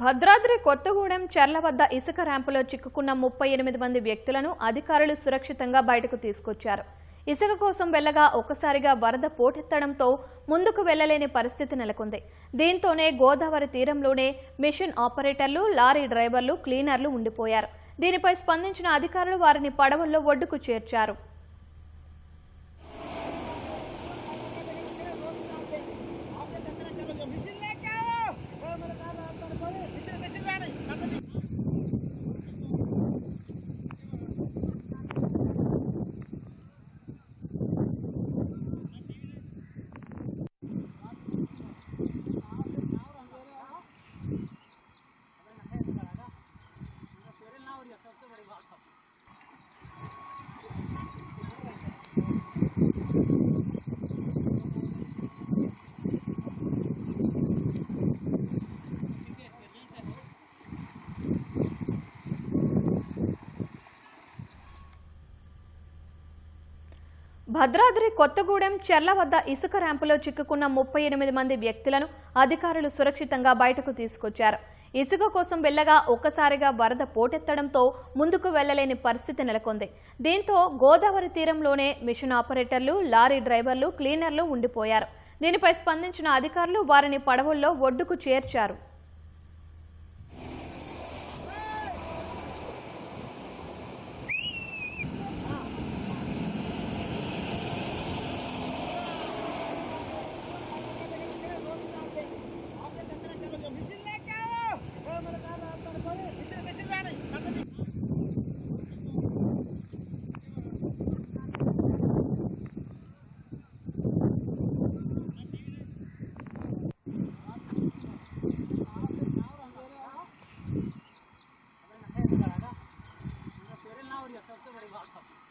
భద్రాద్రి కొత్తగూడెం చర్ల వద్ద ఇసుక ర్యాంపులో చిక్కుకున్న 38 మంది వ్యక్తులను అధికారులు సురక్షితంగా బయటకు తీసుకొచ్చారు. ఇసుక కోసం వెళ్లగా ఒక్కసారిగా వరద పోటెత్తడంతో ముందుకు వెళ్లలేని పరిస్థితి నెలకొంది. దీంతోనే గోదావరి తీరంలోనే మిషన్ ఆపరేటర్లు, లారీ డ్రైవర్లు, క్లీనర్లు ఉండిపోయారు. దీనిపై స్పందించిన అధికారులు వారిని పడవల్లో ఒడ్డుకు చేర్చారు. భద్రాద్రి కొత్తగూడెం చర్ల వద్ద ఇసుక ర్యాంపులో చిక్కుకున్న 38 మంది వ్యక్తులను అధికారులు సురక్షితంగా బయటకు తీసుకొచ్చారు. ఇసుక కోసం వెళ్లగా ఒక్కసారిగా వరద పోటెత్తడంతో ముందుకు వెళ్లలేని పరిస్థితి నెలకొంది. దీంతో గోదావరి తీరంలోనే మిషన్ ఆపరేటర్లు, లారీ డ్రైవర్లు, క్లీనర్లు ఉండిపోయారు. దీనిపై స్పందించిన అధికారులు వారిని పడవల్లో ఒడ్డుకు చేర్చారు. सबसे बड़ी बात